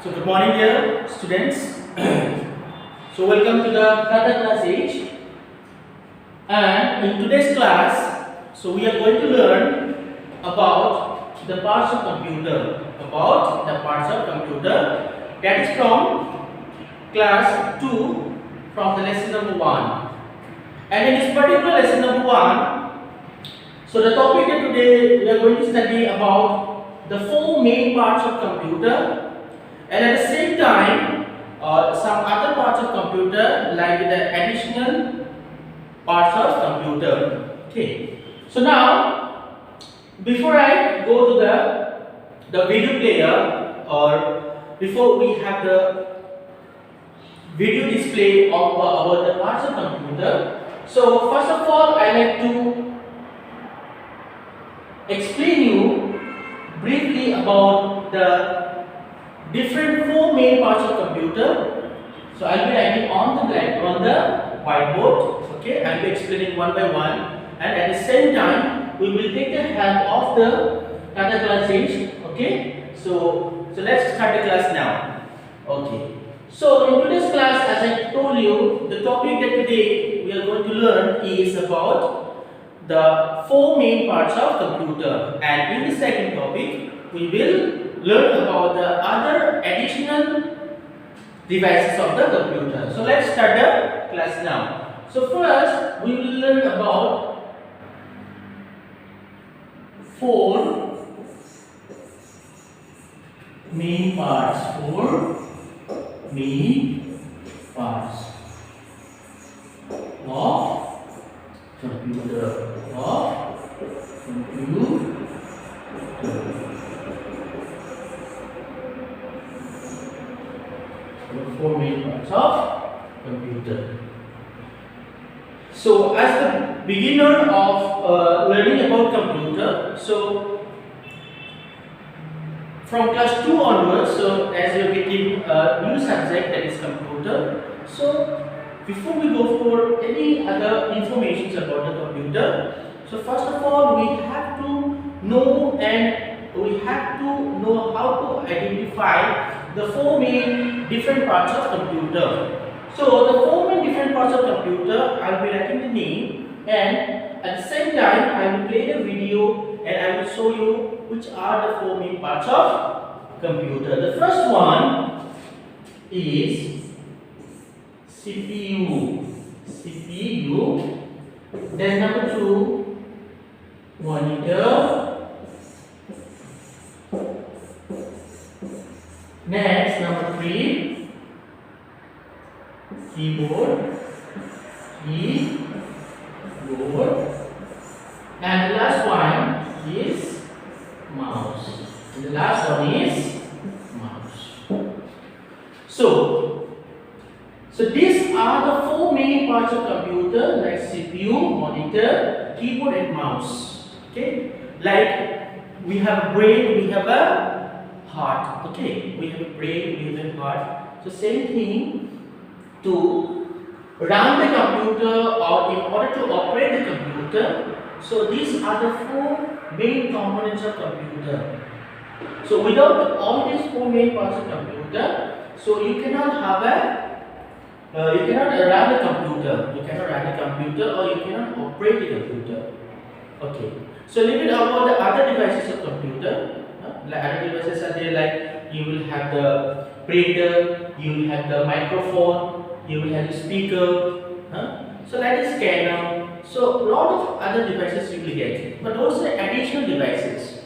So good morning dear students. So welcome to the Tata class H, and in today's class we are going to learn about the parts of computer, that is from class 2 from the lesson number 1. And in this particular lesson number 1, so the topic that today we are going to study about the 4 main parts of computer, and at the same time some other parts of computer like the additional parts of computer. Okay, so now before I go to the video player, or before we have the video display of about the parts of computer, so first of all I like to explain you briefly about the different 4 main parts of computer. So I'll be writing on the whiteboard. Okay, I'll be explaining one by one, and at the same time we will take the help of the Tata class H. Okay, so let's start the class now. Okay, so in today's class, as I told you, the topic that today we are going to learn is about the 4 main parts of computer, and in the second topic we will learn about the other additional devices of the computer. So let's start the class now. So first we will learn about 4 main parts. 4 main parts of computer. The 4 main parts of computer. So as the beginner of learning about computer, so from class 2 onwards, so as you are getting a new subject, that is computer, so before we go for any other information about the computer, so first of all we have to know how to identify the 4 main different parts of computer. So the 4 main different parts of computer, I will be writing the name, and at the same time I will play the video and I will show you which are the 4 main parts of computer. The first one is CPU. Then number 2, monitor. Next, number 3, keyboard. And the last one is mouse. So these are the 4 main parts of computer, like CPU, monitor, keyboard and mouse. Okay, like we have a brain, we have a heart. Okay, we have a brain, we have a heart. So same thing, to run the computer or in order to operate the computer. So these are the 4 main components of computer. So without all these 4 main parts of computer, so you cannot run the computer, or you cannot operate the computer. Okay, so leave it about the other devices of computer. Like other devices are there, like you will have the printer, you will have the microphone, you will have the speaker, so like the scanner. So a lot of other devices you will get, but those are additional devices.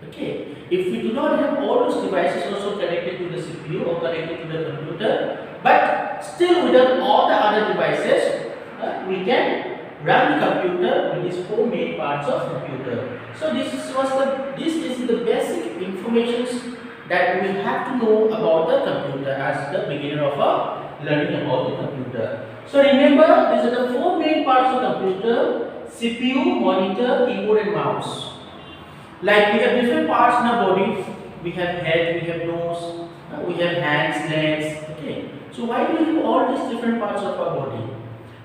Okay, if we do not have all those devices also connected to the CPU or connected to the computer, but still without all the other devices, we can run the computer with these 4 main parts of computer. So this is the basic information that we have to know about the computer as the beginner of learning about the computer. So remember, these are the 4 main parts of computer: CPU, monitor, keyboard and mouse. Like we have different parts in our body. We have head, we have nose, we have hands, legs. Okay, so why do we have all these different parts of our body?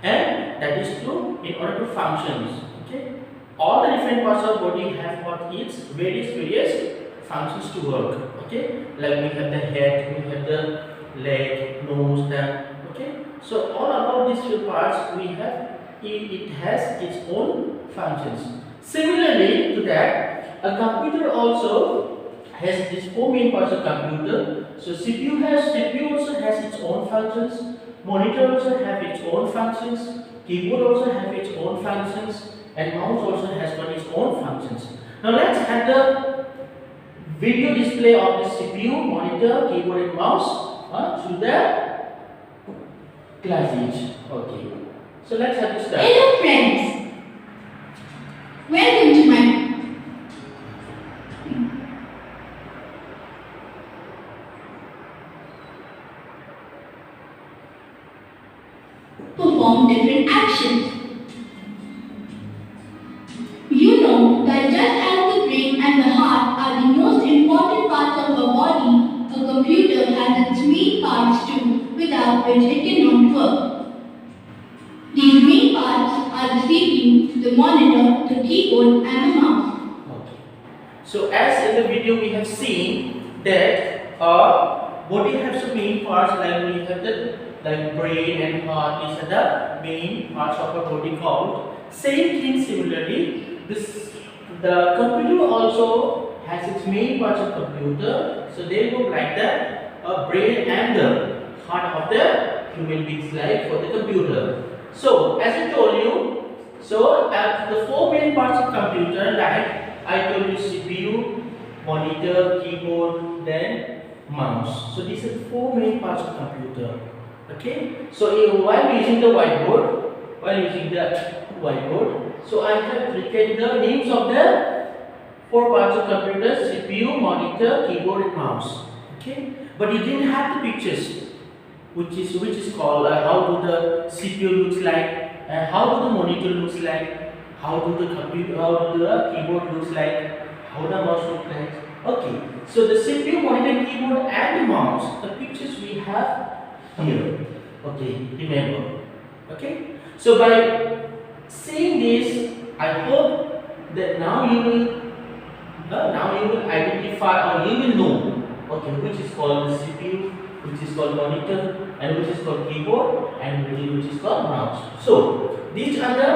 And that is true in order to function. Okay, all the different parts of body have got its various functions to work. Okay, like we have the head, we have the leg, nose, tongue. Okay, so all about these few parts we have. It has its own functions. Similarly to that, a computer also has these four main parts of computer. So CPU also has its own functions. Monitor also have its own functions. Keyboard also have its own functions, and mouse also has got its own functions. Now let's have the video display of the CPU, monitor, keyboard, and mouse through the class each. Okay. So let's have this start. Hello friends, welcome to my perform different actions. You know that just as the brain and the heart are the most important parts of our body, a computer has its main parts too, without which it cannot work. These main parts are the CPU, the monitor, the keyboard, and the mouse. Okay. So as in the video we have seen that body has some main parts, like we have the brain and heart. These are the main parts of our body called. Same thing similarly, the computer also has its main parts of computer. So they look like the brain and the heart of the human beings, like for the computer. So as I told you, so the four main parts of computer, like I told you, CPU, monitor, keyboard, then mouse. So these are the four main parts of computer. Okay. So while using the whiteboard, so I have written the names of the four parts of computer: CPU, monitor, keyboard, and mouse. Okay. But you didn't have the pictures, which is called how do the CPU looks like, and how do the monitor looks like, how do the keyboard looks like, how the mouse looks like. Okay, so the CPU, monitor, keyboard, and the mouse, the pictures we have here. Okay, remember. Okay, so by seeing this, I hope that now you will identify, or you will know, okay, which is called the CPU, which is called monitor, and which is called keyboard, and which is called mouse. So these are the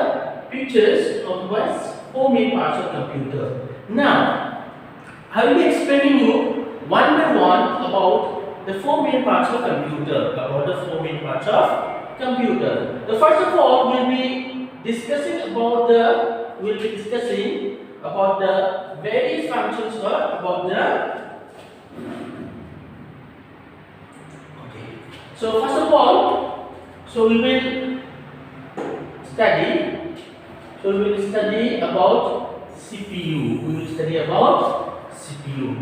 pictures of the four main parts of computer. Now I will be explaining you one by one about the four main parts of computer. The first of all, we'll be discussing about the various functions, or about the. So first of all, we will study about CPU.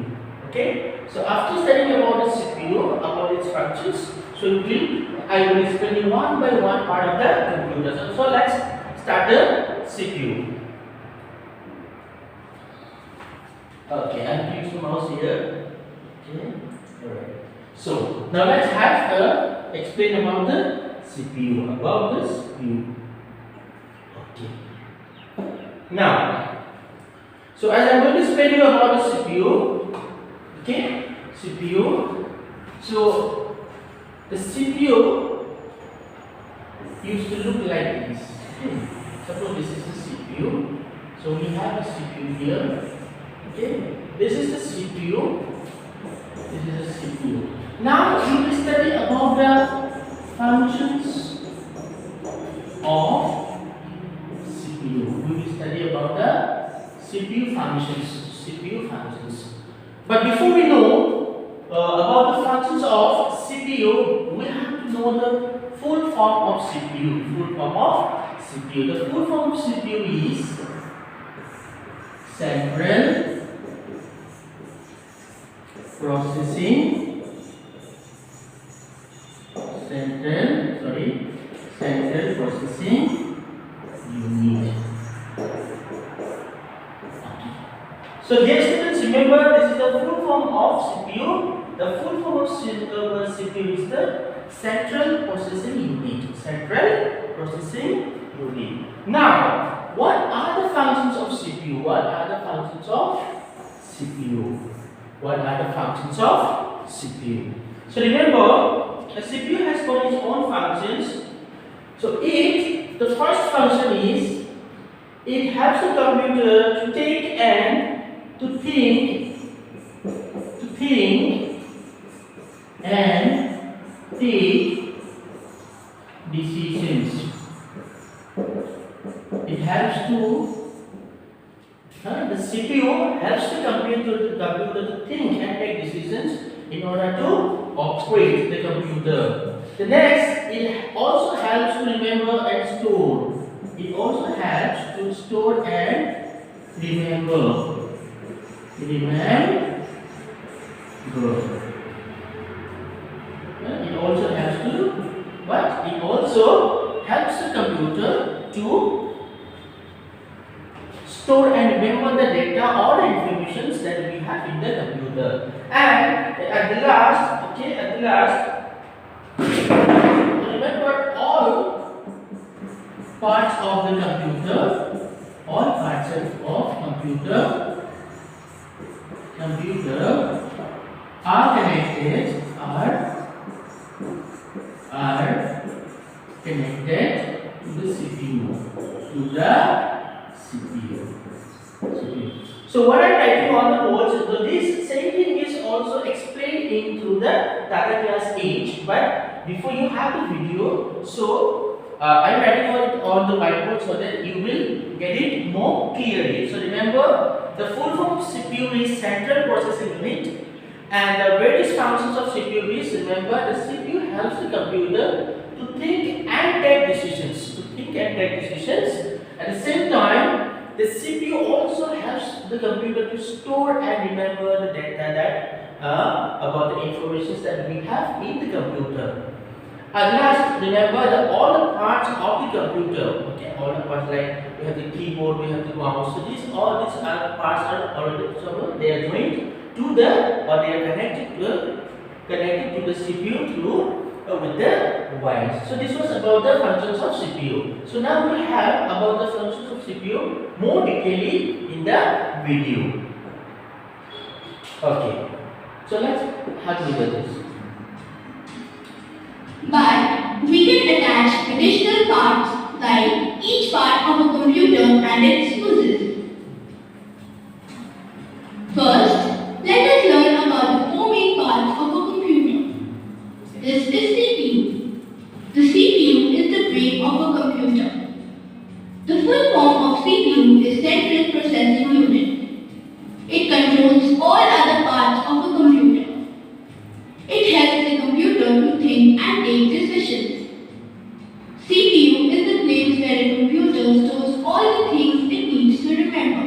Okay. So after studying about the CPU, about its functions, I will explain you one by one part of the computer. So let's start the CPU. Okay, I'm using the mouse here. Okay. Alright. So now let's have explain about the CPU. Okay. Now, so as I'm going to explain you about the CPU. Okay, CPU. So the CPU used to look like this. Okay. Suppose this is the CPU. So we have a CPU here. Okay, this is the CPU. This is a CPU. Now we will study about the functions of CPU. We will study about the CPU functions. But before we know about the functions of CPU, we have to know the full form of CPU. The full form of CPU is Central Processing Unit. So dear students, remember this is the full form of CPU. The full form of CPU is the Central Processing Unit. Now, what are the functions of CPU? what are the functions of CPU. So remember, a CPU has got its own functions. So the first function is it helps the computer to take and to think and take decisions. It helps the CPU helps the computer to think and take decisions in order to operate the computer. The next, it also helps to remember and store. It also helps to store and remember. It also helps to, but it also helps the computer to store and remember the data or the informations that we have in the computer. And at the last, remember all parts of the computer, are connected to the CPU. So what I'm writing on the board, so this same thing is also explained into the Tata class 8, but before you have the video, so I'm writing on the whiteboard so that you will get it more clearly. So remember, the full form of CPU is Central Processing Unit, and the various functions of CPU is, remember, the CPU helps the computer to think and take decisions. At the same time, the CPU also helps the computer to store and remember the data that about the information that we have in the computer. At last, remember all the parts of the computer. Okay, all the parts, like we have the keyboard, we have the mouse. So all these parts are already, so they are joined to they are connected to the CPU through with the wires. So this was about the functions of CPU. So now we have about the functions of CPU more detailedly in the video. Okay, so let's have a look at this. But we can attach additional parts like each part of a computer and its uses. First, let us learn about the four main parts of a computer. This is CPU. The CPU is the brain of a computer. The full form of CPU is Central Processing Unit. It controls all other parts of a computer. It helps the computer to think and take decisions. CPU is the place where a computer stores all the things it needs to remember.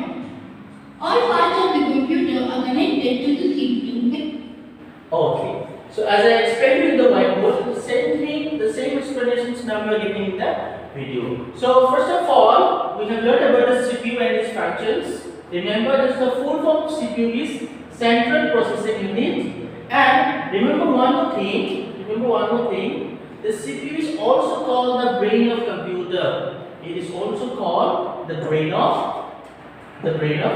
All parts of the computer are connected to the CPU. Okay. So as I explained in the whiteboard, the same thing, the same explanations now we are getting in the video. So first of all, we have learned about the CPU and its functions. Remember, this is the full form of CPU is Central Processing Unit. And remember one more thing, the CPU is also called the brain of computer. It is also called the brain of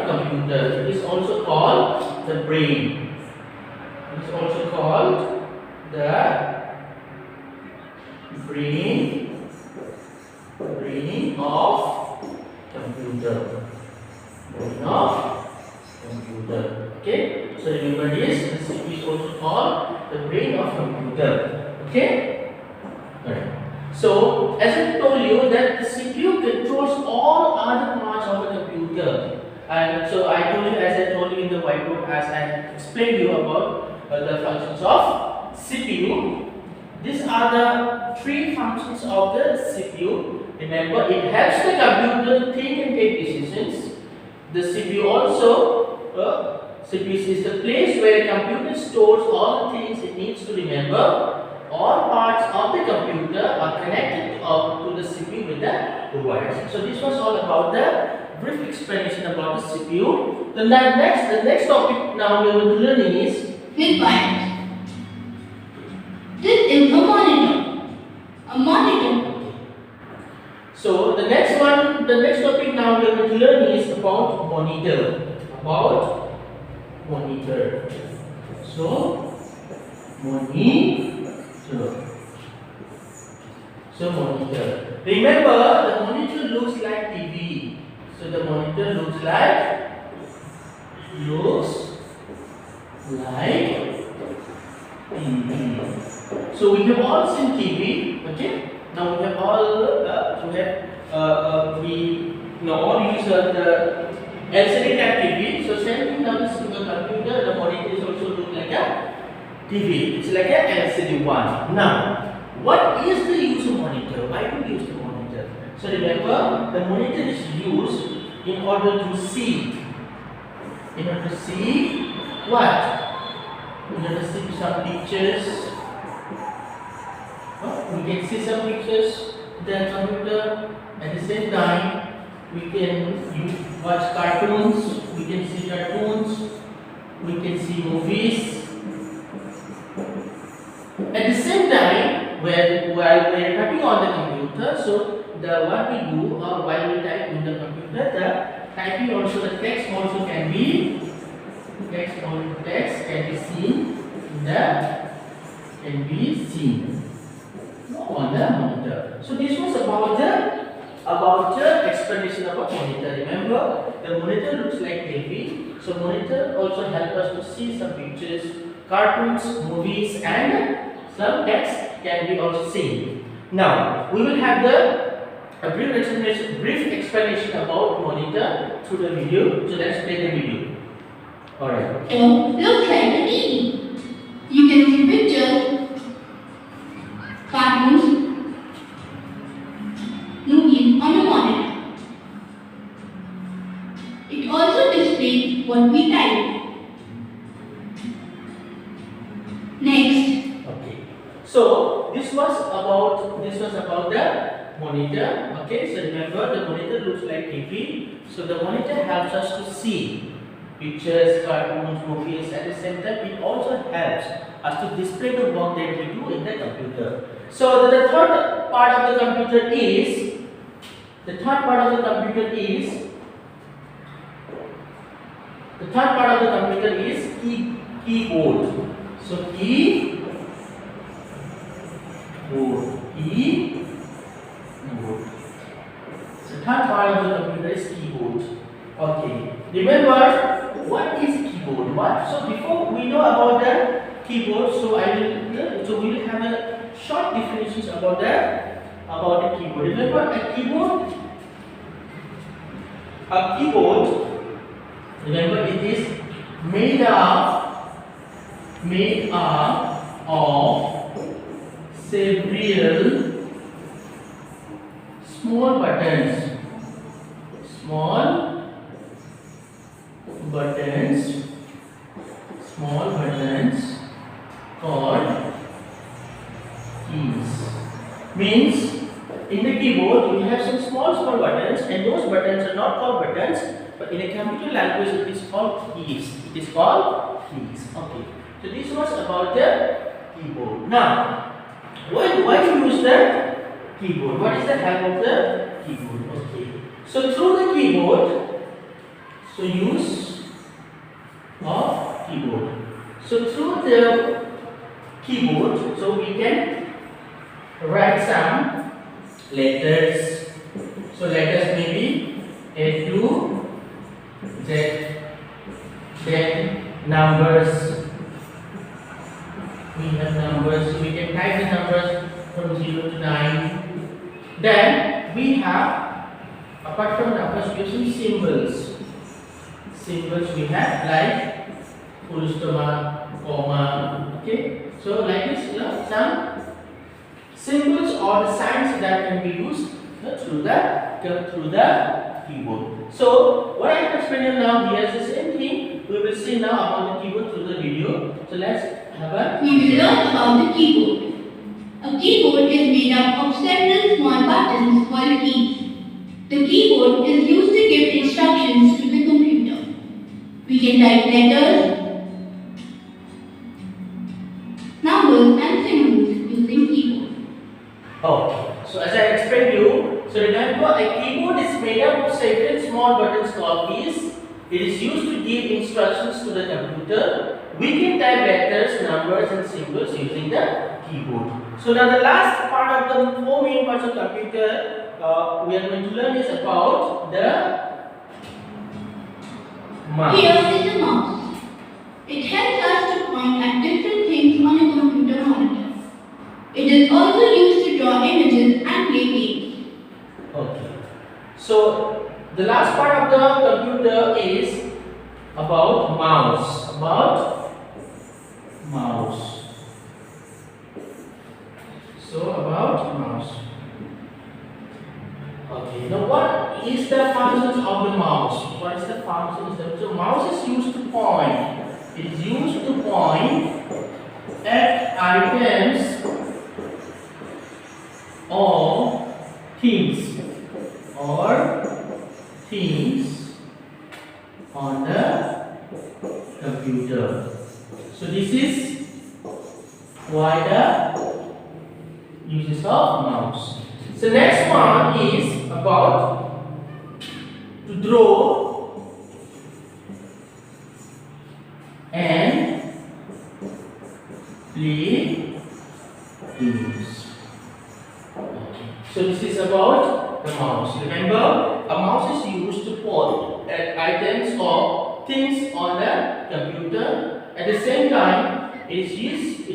computer. It is also called the brain. It is also called the brain of computer. Brain of computer. Okay. So remember this. The CPU is also called the brain of computer. Okay. Alright. So as I told you that the CPU controls all other parts of the computer. And so as I told you in the whiteboard, as I explained you about the functions of CPU. These are the three functions of the CPU. Remember, it helps the computer to think and take decisions. The CPU is the place where a computer stores all the things it needs to remember. All parts of the computer are connected to the CPU with the wires. So this was all about the brief explanation about the CPU. The next topic now we will learn is with wires. This is a monitor. A monitor. So the next topic now we are going to learn is about monitor. monitor. So monitor. So monitor. Remember, the monitor looks like TV. So the monitor looks like TV. So we have all seen TV. Okay. Now we have all we all use the LCD type TV. So same thing now is in the computer. The monitor is also look like a TV. It's like a LCD one. Now, what is the use of monitor? Why do we use the monitor? So remember, the monitor is used in order to see. In order to see what? In order to see some pictures. We can see some pictures in the computer. At the same time, we can watch cartoons. We can see cartoons. We can see movies. At the same time, while we are typing on the computer, so what we do or while we type in the computer, the typing also, the text also can be seen on the monitor. So this was about the explanation about monitor. Remember, the monitor looks like TV. So monitor also help us to see some pictures, cartoons, movies, and some text can be also seen. Now we will have a brief explanation about monitor through the video. So let's play the video. Alright. Looks like a TV. You can see pictures, cartoons, movies on a monitor. It also displays what we type. Next. Okay. So this was about the monitor. Okay. So remember, the monitor looks like TV. So the monitor helps us to see pictures, cartoons, movies. At the same time, it also helps us to display the work that we do in the computer. So the third part of the computer is keyboard. So keyboard. So third part of the computer is keyboard. Okay. Remember, what is keyboard? So before we know about the keyboard, so we will have a short definitions about the keyboard. Remember, a keyboard. Remember, it is made up of several small buttons called keys. Means in the keyboard we have some small buttons, and those buttons are not called buttons, but in a computer language it is called keys. Okay. So this was about the keyboard. Now, why do you use the keyboard? What is the help of the keyboard? Okay. So through the keyboard, use of keyboard. So through the keyboard, so we can write some letters. So letters may be A to Z. Then numbers. We have numbers, so we can type the numbers from 0 to 9. Then we have, apart from numbers, we have some symbols. Symbols we have like full stop, comma. Okay. So like this, some symbols or the signs that can be used through the keyboard. So what I am explaining now here is the same thing. We will see now about the keyboard through the video. So let's have a. We will learn about the keyboard. A keyboard is made up of several small buttons called keys. The keyboard is used to give instructions to the computer. We can type letters, numbers, and symbols using keyboard. Okay. So as I explained you, so remember, a keyboard is made up of several small buttons called keys. It is used to give instructions to the computer. We can type letters, numbers and symbols using the keyboard. So now the last part of the four main parts of computer we are going to learn is about the mouse. Here is a mouse. It helps us to point at different things on a computer monitor. It is also used to draw images and play games. Okay. So the last part of the computer is about mouse. About mouse. So about mouse. Okay. Now what is the functions of the mouse? What is the functions? So mouse is used to point. It is used to point at items or things on the computer. So this is why the uses of mouse. So next one is about to draw and play games. So this is about the mouse. Remember, a mouse is used to point at items or things on the computer. At the same time, it is used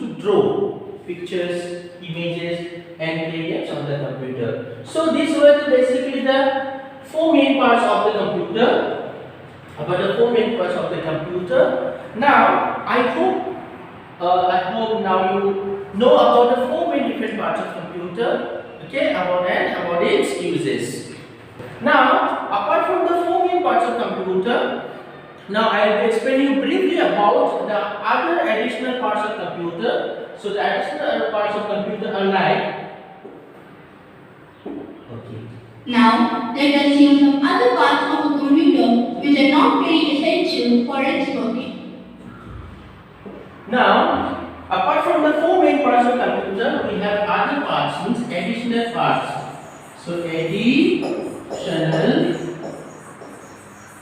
to draw pictures, images, and play games on the computer. So these were basically the four main parts of the computer. About the four main parts of the computer. Now, I hope now you know about the four main different parts of computer. Okay, about its uses. Now, apart from the four main parts of computer, now I will explain you briefly about the other additional parts of computer. So the additional parts of computer are like. Okay. Now, let us see some other parts of a computer which are not very essential for its working. Now, apart from the four main parts of computer, we have other parts, means additional parts. So additional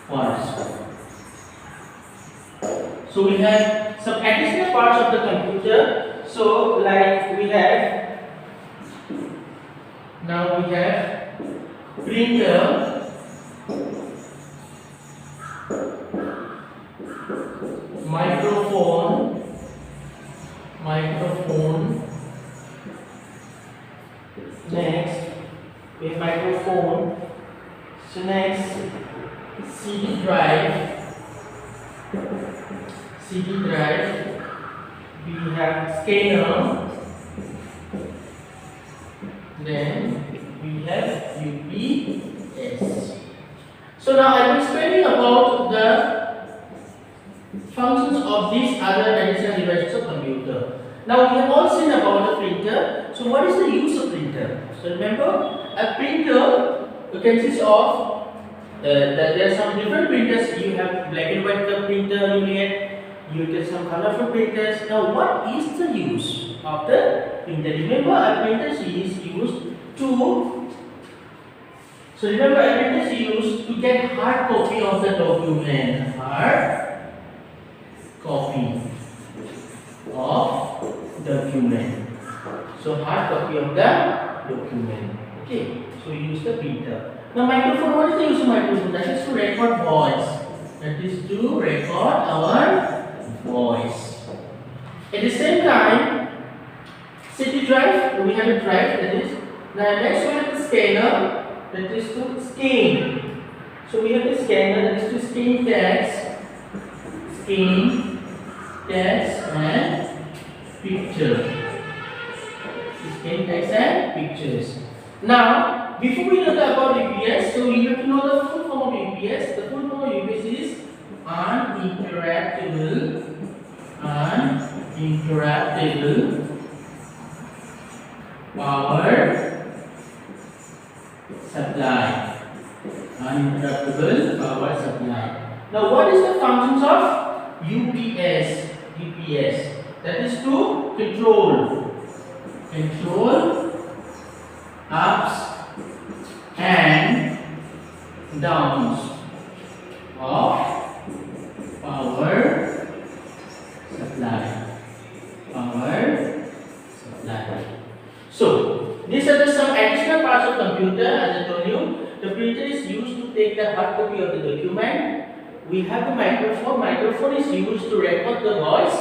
parts. So we have some additional parts of the computer. So like we have, now we have printer, microphone, next we have microphone, so next CD drive, we have scanner, then we have UPS. So now I am explaining about the functions of these other additional devices of computer. Now we have all seen about the printer. So what is the use of printer? So remember, a printer consists of there are some different printers. You have black and white printer, you get some colorful printers. Now what is the use of the printer? Remember, a printer is used to. So remember, a printer is used to get hard copy of the document. Hard copy of document. So hard copy of the document. Okay. So we use the printer. Now microphone, what is the use of microphone? That is to record voice. That is to record our voice. At the same time, CD drive, we have a drive, that is. Now next we have the scanner, that is to scan. So we have the scanner, that is to scan text and picture. Scan text and pictures. Now, before we learn about UPS, so we have to know the full form of UPS. The full form of UPS is uninterruptible power supply. Uninterruptible power supply. Now, what is the functions of UPS? That is to control ups and downs of power supply. Power supply. So these are some additional parts of computer. As I told you, the printer is used to take the hard copy of the document. We have the microphone. Microphone is used to record the voice.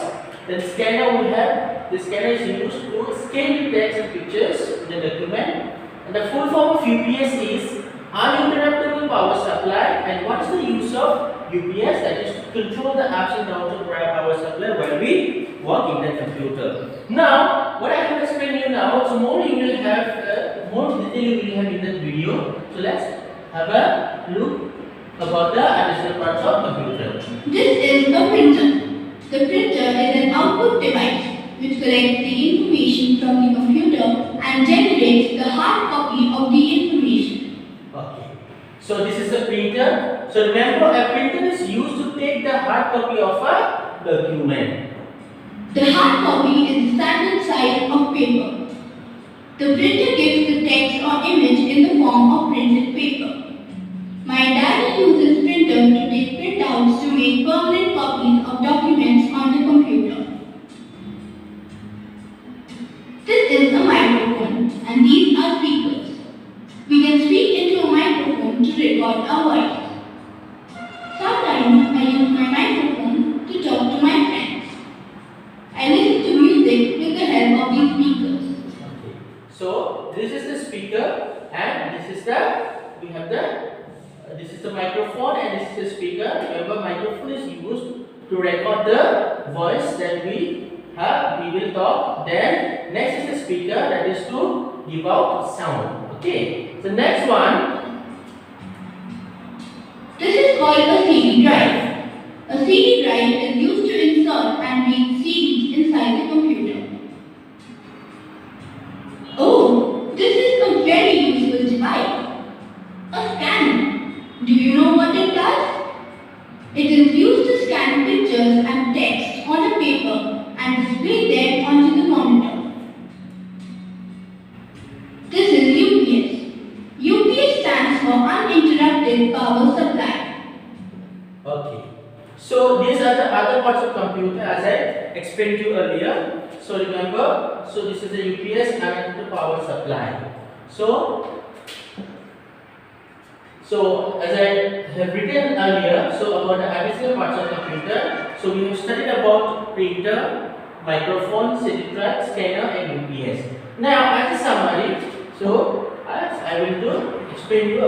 Then scanner we have. The scanner is used to scan the text and pictures in the document. And the full form of UPS is uninterruptible power supply. And what is the use of UPS? That is to control the ups and downs of power supply while we work in the computer. Now, what I have explained you now, so more you will have, more detail you will have in the video. So let's have a look about the additional parts of computer. This is a printer. The printer is an output device which collects the information from the computer and generates the hard copy of the information. Okay. So this is a printer. So remember, a printer is used to take the hard copy of a document. The hard copy is the standard size of paper. The printer gives the text or image in the form of printed paper. My dad uses printer to take printouts to make permanent copies of documents on the computer. This is a microphone and these are speakers. We can speak into a microphone to record our voice. Sometimes I use my microphone to talk to my friends. I listen to music with the help of these speakers. Okay. So this is the speaker and this is the microphone and this is the speaker. Remember, microphone is used to record the voice that we will talk. Then next is the speaker, that is to give out sound. Okay. The next one. This is called a CD drive. A CD drive is used to insert and read CDs inside the computer. Oh, this is a very useful device. A scanner. Do you know what it does? It is used to scan pictures and text on a paper and display them onto the monitor. This is UPS. UPS stands for uninterrupted power supply. Okay. So these are the other parts of computer as I explained to you earlier. So remember, so this is the UPS uninterrupted power supply. So as I have written earlier, so about the additional parts of computer, so we have studied about printer, microphone, CD drive, scanner and UPS. Now as a summary, so I will explain you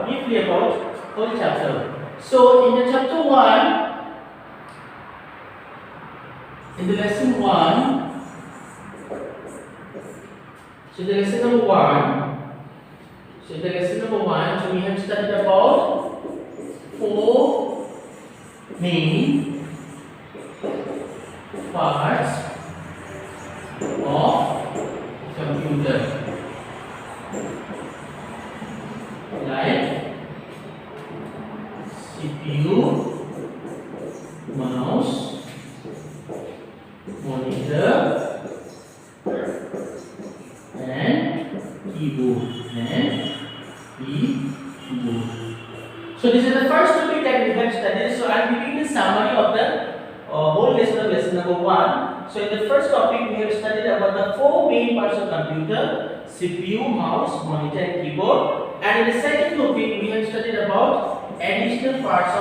briefly about whole chapter. So in the chapter 1, in the lesson 1, so the lesson number 1, so we have studied about 4 main parts of computer, like CPU, mouse, monitor, and keyboard. So this is the first topic that we have studied. So I am giving the summary of the whole lesson of lesson number 1. So in the first topic we have studied about the 4 main parts of computer: CPU, mouse, monitor and keyboard. And in the second topic we have studied about additional parts.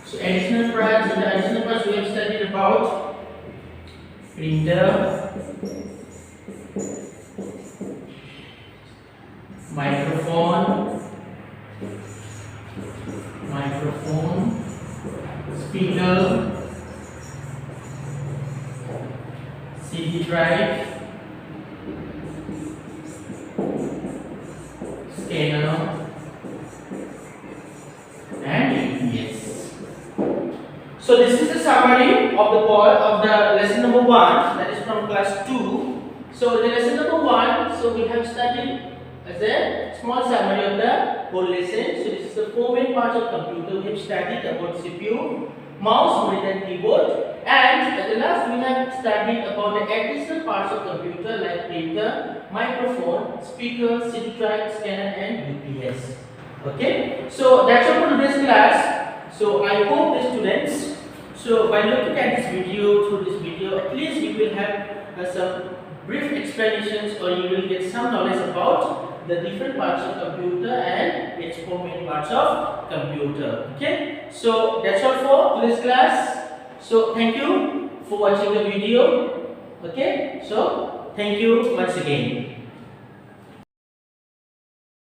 So in the additional parts we have studied about printer, microphone, speaker, CD drive, scanner, and UPS. So this is the summary of the lesson number 1, that is from class 2. So the lesson number 1, so we have studied as a small summary of the whole lesson. So this is the 4 main parts of computer. We have studied about CPU, mouse, monitor and keyboard. And at the last we have studied about the additional parts of computer like printer, microphone, speaker, CD drive, scanner, and UPS. Okay, so that's all for today's class. So I hope the students, so by looking at this video, through this video, at least you will have some brief explanations, or you will get some knowledge about the different parts of computer and its four main parts of computer. Okay, so that's all for today's class. So thank you for watching the video. Okay, so thank you once again.